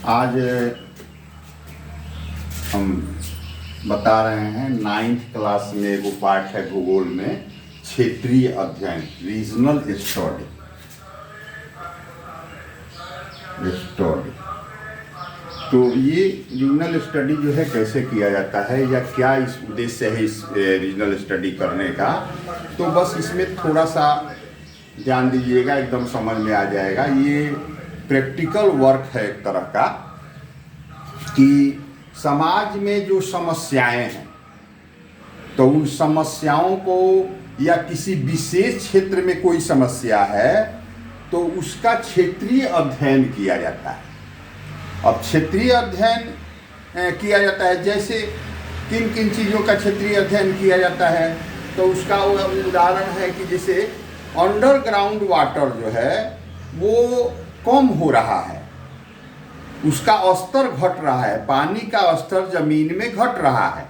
आज हम बता रहे हैं 9th क्लास में एगो पाठ है भूगोल में क्षेत्रीय अध्ययन रीजनल स्टडी। तो ये रीजनल स्टडी जो है कैसे किया जाता है या क्या इस उद्देश्य है इस रीजनल स्टडी करने का, तो बस इसमें थोड़ा सा ध्यान दीजिएगा, एकदम समझ में आ जाएगा। ये प्रैक्टिकल वर्क है एक तरह का कि समाज में जो समस्याएं हैं तो उन समस्याओं को या किसी विशेष क्षेत्र में कोई समस्या है तो उसका क्षेत्रीय अध्ययन किया जाता है। अब क्षेत्रीय अध्ययन किया जाता है, जैसे किन किन चीज़ों का क्षेत्रीय अध्ययन किया जाता है, तो उसका उदाहरण है कि जैसे अंडरग्राउंड वाटर जो है वो कम हो रहा है, उसका स्तर घट रहा है, पानी का स्तर जमीन में घट रहा है।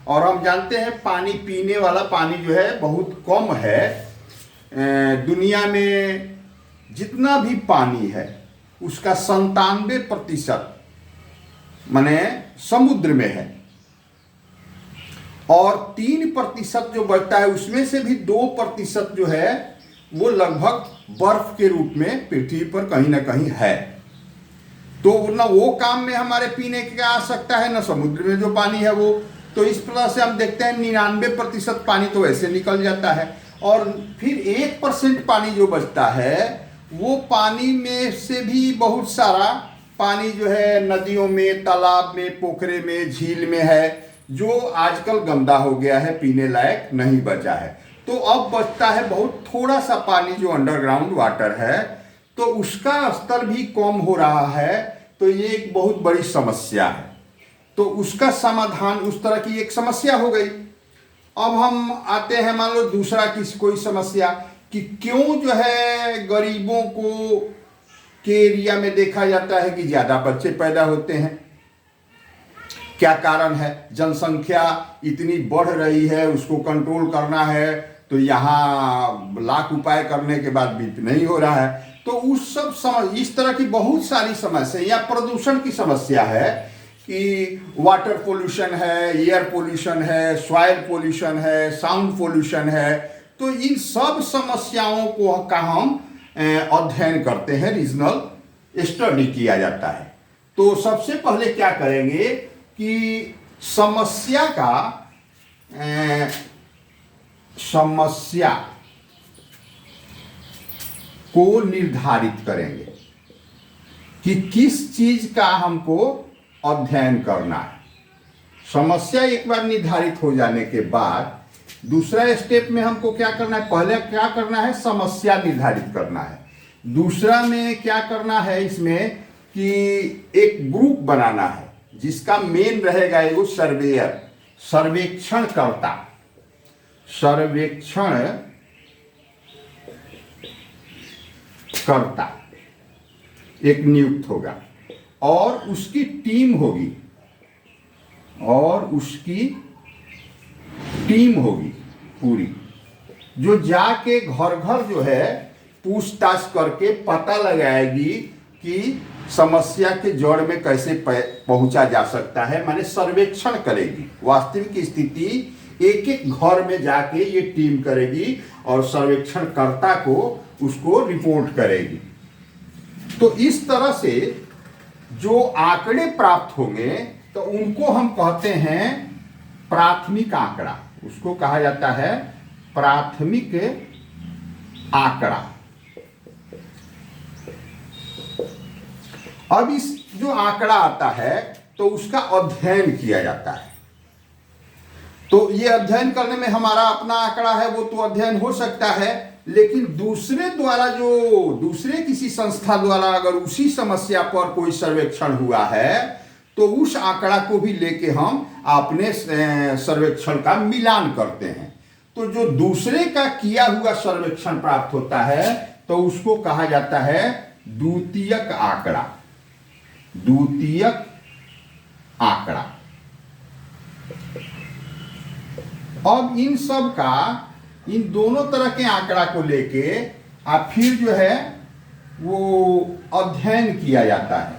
और हम जानते हैं पानी, पीने वाला पानी जो है बहुत कम है। दुनिया में जितना भी पानी है उसका 97% माने समुद्र में है, और 3% जो बचता है उसमें से भी 2% जो है वो लगभग बर्फ के रूप में पृथ्वी पर कहीं ना कहीं है। तो ना वो काम में हमारे पीने की आ सकता है, ना समुद्र में जो पानी है वो। तो इस प्रकार से हम देखते हैं 99% पानी तो ऐसे निकल जाता है, और फिर 1% पानी जो बचता है वो पानी में से भी बहुत सारा पानी जो है नदियों में, तालाब में, पोखरे में, झील में है, जो आजकल गंदा हो गया है, पीने लायक नहीं बचा है। तो अब बचता है बहुत थोड़ा सा पानी जो अंडरग्राउंड वाटर है, तो उसका स्तर भी कम हो रहा है। तो ये एक बहुत बड़ी समस्या है। तो उसका समाधान, उस तरह की एक समस्या हो गई। अब हम आते हैं मान लो दूसरा कोई समस्या कि क्यों जो है गरीबों को के एरिया में देखा जाता है कि ज़्यादा बच्चे पैदा होते हैं। क्या कारण है? जनसंख्या इतनी बढ़ रही है, उसको कंट्रोल करना है, तो यहाँ लाख उपाय करने के बाद भी नहीं हो रहा है। तो उस सब इस तरह की बहुत सारी समस्या, या प्रदूषण की समस्या है कि वाटर पोल्यूशन है, एयर पोल्यूशन है, सॉइल पोल्यूशन है, साउंड पोल्यूशन है। तो इन सब समस्याओं को का हम अध्ययन करते हैं, रीजनल स्टडी किया जाता है। तो सबसे पहले क्या करेंगे कि समस्या को निर्धारित करेंगे कि किस चीज का हमको अध्ययन करना है। समस्या एक बार निर्धारित हो जाने के बाद दूसरा स्टेप में हमको क्या करना है? पहले क्या करना है? समस्या निर्धारित करना है। दूसरा में क्या करना है इसमें कि एक ग्रुप बनाना है जिसका मेन रहेगा एगो सर्वेयर, सर्वेक्षणकर्ता, एक नियुक्त होगा, और उसकी टीम होगी, पूरी, जो जाके घर घर जो है पूछताछ करके पता लगाएगी कि समस्या के जड़ में कैसे पहुंचा जा सकता है, माने सर्वेक्षण करेगी। वास्तविक स्थिति एक एक घर में जाके ये टीम करेगी और सर्वेक्षणकर्ता को उसको रिपोर्ट करेगी। तो इस तरह से जो आंकड़े प्राप्त होंगे तो उनको हम कहते हैं प्राथमिक आंकड़ा। उसको कहा जाता है प्राथमिक आंकड़ा। अब इस जो आंकड़ा आता है तो उसका अध्ययन किया जाता है। तो ये अध्ययन करने में हमारा अपना आंकड़ा है वो तो अध्ययन हो सकता है, लेकिन दूसरे द्वारा, जो दूसरे किसी संस्था द्वारा अगर उसी समस्या पर कोई सर्वेक्षण हुआ है तो उस आंकड़ा को भी लेके हम अपने सर्वेक्षण का मिलान करते हैं। तो जो दूसरे का किया हुआ सर्वेक्षण प्राप्त होता है तो उसको कहा जाता है द्वितीयक आंकड़ा। द्वितीयक आंकड़ा। अब इन सब का, इन दोनों तरह के आंकड़ा को लेके फिर जो है वो अध्ययन किया जाता है।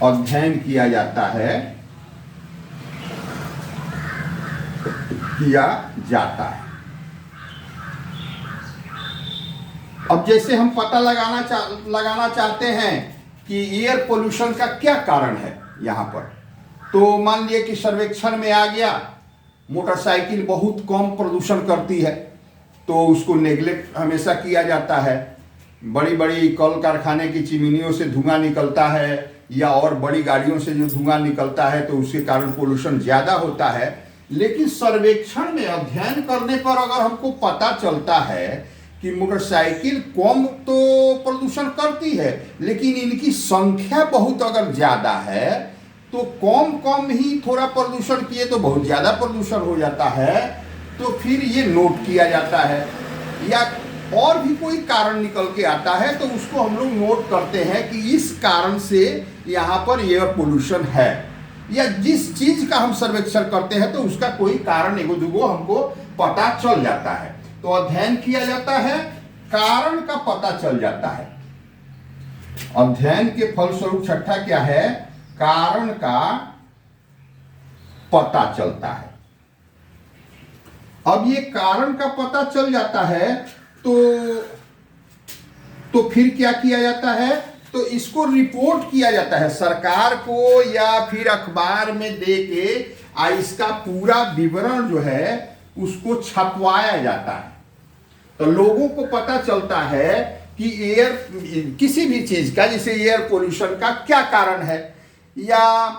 अध्ययन किया जाता है, किया जाता है। अब जैसे हम पता लगाना चाहते हैं कि एयर पोल्यूशन का क्या कारण है यहाँ पर, तो मान लिए कि सर्वेक्षण में आ गया मोटरसाइकिल बहुत कम प्रदूषण करती है, तो उसको नेग्लेक्ट हमेशा किया जाता है। बड़ी बड़ी कल कारखाने की चिमनियों से धुआं निकलता है या और बड़ी गाड़ियों से जो धुआं निकलता है तो उसके कारण पोल्यूशन ज़्यादा होता है। लेकिन सर्वेक्षण में अध्ययन करने पर अगर हमको पता चलता है कि मोटरसाइकिल कम तो प्रदूषण करती है, लेकिन इनकी संख्या बहुत अगर ज़्यादा है तो कम ही थोड़ा प्रदूषण किए तो बहुत ज़्यादा प्रदूषण हो जाता है, तो फिर ये नोट किया जाता है। या और भी कोई कारण निकल के आता है तो उसको हम लोग नोट करते हैं कि इस कारण से यहाँ पर एयर पोल्यूशन है, या जिस चीज़ का हम सर्वेक्षण करते हैं तो उसका कोई कारण एगो दूगो हमको पता चल जाता है। तो अध्ययन किया जाता है, कारण का पता चल जाता है। अध्ययन के फलस्वरूप छठा क्या है, कारण का पता चलता है। अब ये कारण का पता चल जाता है तो फिर क्या किया जाता है, तो इसको रिपोर्ट किया जाता है सरकार को या फिर अखबार में दे के इसका पूरा विवरण जो है उसको छपवाया जाता है। तो लोगों को पता चलता है कि एयर किसी भी चीज का, जैसे एयर पोल्यूशन का क्या कारण है या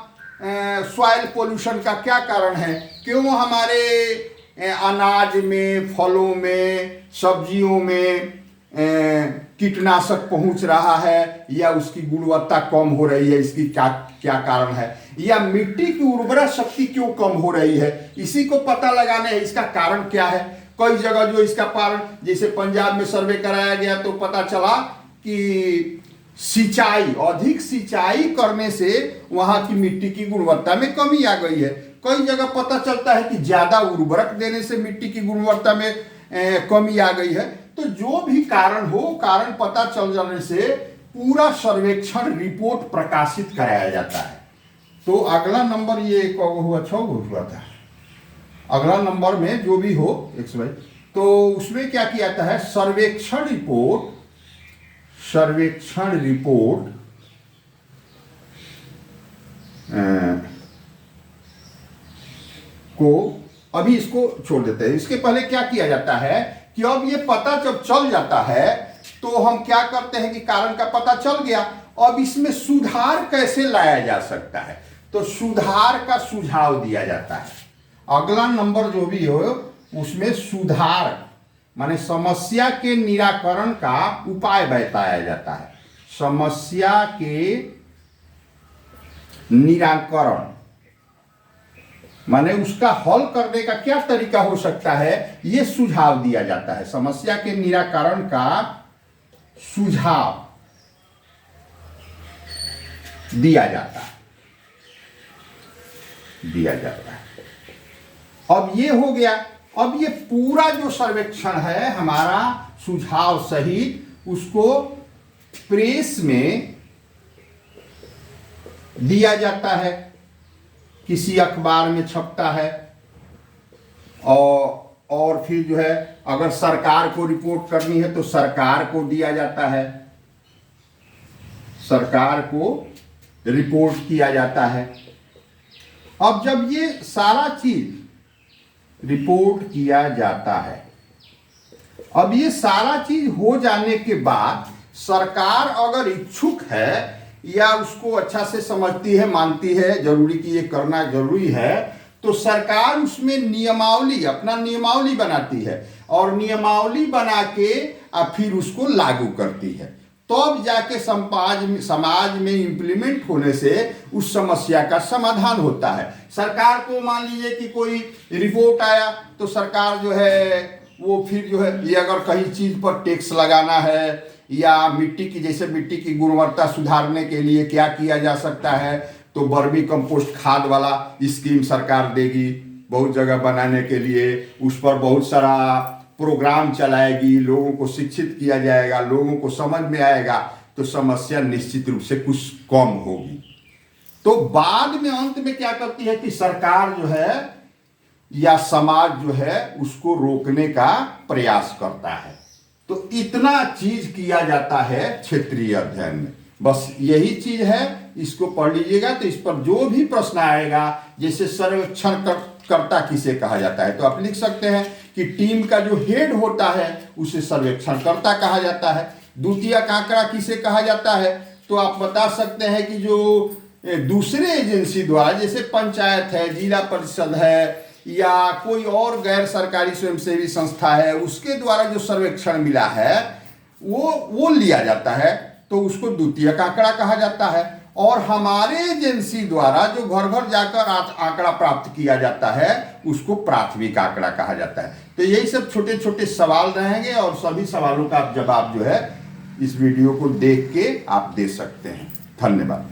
सॉइल पोल्यूशन का क्या कारण है, क्यों हमारे अनाज में, फलों में, सब्जियों में कीटनाशक पहुंच रहा है या उसकी गुणवत्ता कम हो रही है, इसकी क्या कारण है, या मिट्टी की उर्वरा शक्ति क्यों कम हो रही है, इसी को पता लगाने है इसका कारण क्या है। कई जगह जो इसका कारण, जैसे पंजाब में सर्वे कराया गया तो पता चला कि सिंचाई, अधिक सिंचाई करने से वहां की मिट्टी की गुणवत्ता में कमी आ गई है। कई जगह पता चलता है कि ज्यादा उर्वरक देने से मिट्टी की गुणवत्ता में कमी आ गई है। तो जो भी कारण हो, कारण पता चल जाने से पूरा सर्वेक्षण रिपोर्ट प्रकाशित कराया जाता है। तो अगला नंबर ये हुआ, 6 हुआ था। अगला नंबर में जो भी हो x y, तो उसमें क्या किया जाता है, सर्वेक्षण रिपोर्ट को अभी इसको छोड़ देते हैं। इसके पहले क्या किया जाता है कि अब ये पता जब चल जाता है तो हम क्या करते हैं कि कारण का पता चल गया, अब इसमें सुधार कैसे लाया जा सकता है, तो सुधार का सुझाव दिया जाता है। अगला नंबर जो भी हो उसमें सुधार माने समस्या के निराकरण का उपाय बताया जाता है। समस्या के निराकरण माने उसका हल करने का क्या तरीका हो सकता है, यह सुझाव दिया जाता है। समस्या के निराकरण का सुझाव दिया जाता है। अब ये हो गया। अब ये पूरा जो सर्वेक्षण है हमारा सुझाव सहित उसको प्रेस में दिया जाता है, किसी अखबार में छपता है, और फिर जो है अगर सरकार को रिपोर्ट करनी है तो सरकार को दिया जाता है, सरकार को रिपोर्ट किया जाता है। अब जब ये सारा चीज रिपोर्ट किया जाता है, अब ये सारा चीज हो जाने के बाद सरकार अगर इच्छुक है या उसको अच्छा से समझती है, मानती है जरूरी कि ये करना जरूरी है, तो सरकार उसमें नियमावली, अपना नियमावली बनाती है और नियमावली बना के फिर उसको लागू करती है। तब जाके समाज में इम्प्लीमेंट होने से उस समस्या का समाधान होता है। सरकार को मान लीजिए कि कोई रिपोर्ट आया तो सरकार जो है वो फिर जो है ये अगर कहीं चीज पर टैक्स लगाना है या मिट्टी की, जैसे मिट्टी की गुणवत्ता सुधारने के लिए क्या किया जा सकता है, तो वर्मी कंपोस्ट खाद वाला स्कीम सरकार देगी बहुत जगह बनाने के लिए, उस पर बहुत सारा प्रोग्राम चलाएगी, लोगों को शिक्षित किया जाएगा, लोगों को समझ में आएगा, तो समस्या निश्चित रूप से कुछ कम होगी। तो बाद में अंत में क्या करती है कि सरकार जो है या समाज जो है उसको रोकने का प्रयास करता है। तो इतना चीज किया जाता है क्षेत्रीय अध्ययन में। बस यही चीज है, इसको पढ़ लीजिएगा। तो इस पर जो भी प्रश्न आएगा, जैसे सर्वेक्षण कर्ता किसे कहा जाता है, तो आप लिख सकते हैं कि टीम का जो हेड होता है उसे सर्वेक्षणकर्ता कहा जाता है। द्वितीयक आंकड़ा किसे कहा जाता है, तो आप बता सकते हैं कि जो दूसरे एजेंसी द्वारा, जैसे पंचायत है, जिला परिषद है, या कोई और गैर सरकारी स्वयंसेवी संस्था है, उसके द्वारा जो सर्वेक्षण मिला है वो लिया जाता है, तो उसको द्वितीयक आंकड़ा कहा जाता है। और हमारे एजेंसी द्वारा जो घर घर जाकर आंकड़ा प्राप्त किया जाता है उसको प्राथमिक आंकड़ा कहा जाता है। तो यही सब छोटे छोटे सवाल रहेंगे और सभी सवालों का जवाब जो है इस वीडियो को देख के आप दे सकते हैं। धन्यवाद।